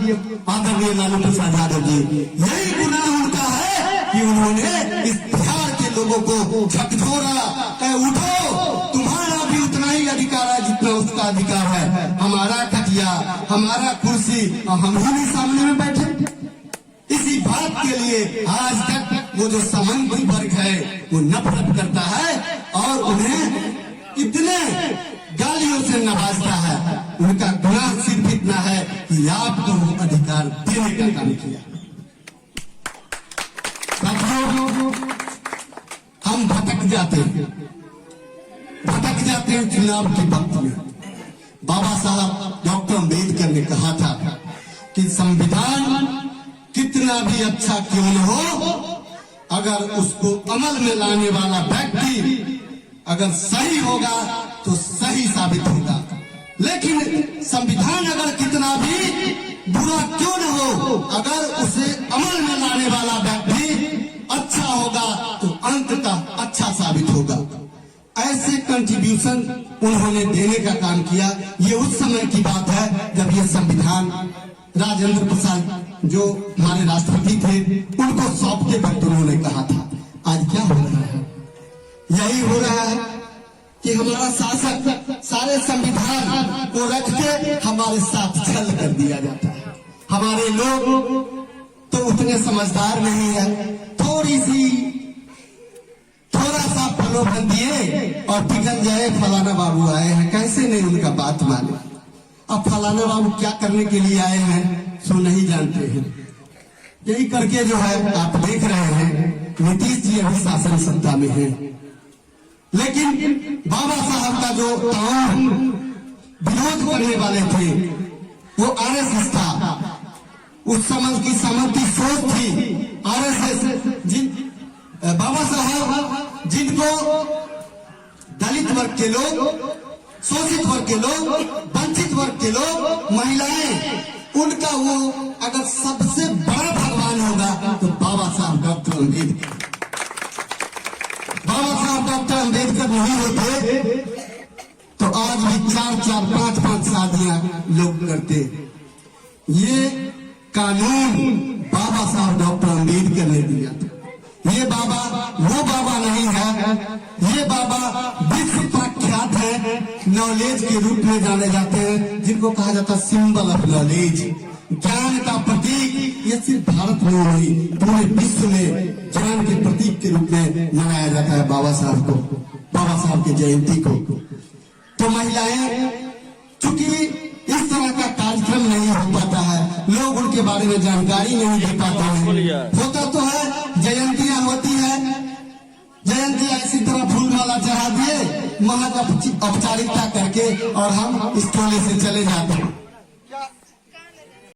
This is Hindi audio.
आदरणीय लालू प्रसाद यादव जी, यही गुनाह उनका है कि उन्होंने इस बिहार के लोगों को झकझोरा, उठो, तुम्हारा भी उतना ही अधिकार है जितना उसका अधिकार है, हमारा खटिया, हमारा कुर्सी, और हम ही नहीं सामने में बैठे। इसी बात के लिए आज तक वो जो सामंती वर्ग है वो नफरत करता है और उन्हें इतने गालियों से नवाजता है। उनका गुनाह सिर्फ इतना है कि आपको वो अधिकार देने का काम किया। हम भटक जाते हैं चुनाव के वक्त में। बाबा साहब डॉक्टर अम्बेडकर ने कहा था कि संविधान कितना भी अच्छा क्यों न हो, अगर उसको अमल में लाने वाला व्यक्ति अगर सही होगा तो सही साबित होगा, लेकिन संविधान अगर कितना भी बुरा क्यों न हो, अगर उसे अमल में लाने वाला व्यक्ति अच्छा होगा तो अंततः अच्छा साबित होगा। ऐसे कंट्रीब्यूशन उन्होंने देने का काम किया। ये उस समय की बात है जब ये संविधान राजेंद्र प्रसाद जो हमारे राष्ट्रपति थे उनको सौंपते वक्त उन्होंने कहा था। आज क्या हो रहा है? यही हो रहा है कि हमारा शासक सारे संविधान को रख के हमारे साथ छल कर दिया जाता है। हमारे लोग तो उतने समझदार नहीं है, थोड़ा सा प्रलोभन दिए और पिघल जाए, फलाना बाबू आए हैं, कैसे नहीं उनका बात माने। अब फलाना बाबू क्या करने के लिए आए हैं सो नहीं जानते हैं। यही करके जो है आप देख रहे हैं नीतीश जी अभी शासन सत्ता में हैं, लेकिन बाबा साहब का जो तमाम विरोध करने वाले थे वो आरएसएस था। उस समय की सामंती सोच थी आरएसएस। बाबा साहब जिनको दलित वर्ग के लोग, शोषित वर्ग के लोग, वंचित वर्ग के लोग, महिलाएं, उनका वो अगर सबसे बड़ा भगवान होगा तो बाबा साहब डॉक्टर अम्बेडकर। बाबा साहब डॉक्टर अम्बेडकर नहीं होते तो आज भी 4-4, 5-5 शादियां लोग करते। ये कानून बाबा साहब डॉक्टर अम्बेडकर ने दिया था। ये बाबा वो बाबा नहीं है, ये बाबा विश्व प्रख्यात है, नॉलेज के रूप में जाने जाते हैं, जिनको कहा जाता है सिंबल ऑफ नॉलेज, ज्ञान का प्रतीक। ये सिर्फ भारत में नहीं पूरे विश्व में ज्ञान के प्रतीक के रूप में मनाया जाता है बाबा साहब को, बाबा साहब की जयंती को। तो महिलाएं चूंकि इस तरह का कार्यक्रम नहीं हो पाता है, लोग उनके बारे में जानकारी नहीं दे पाते हैं। होता तो है, जयंतियां होती है, जयंतियां इसी तरह फूल माला चढ़ा दिए, महज औपचारिकता करके और हम इस टोले से चले जाते हैं।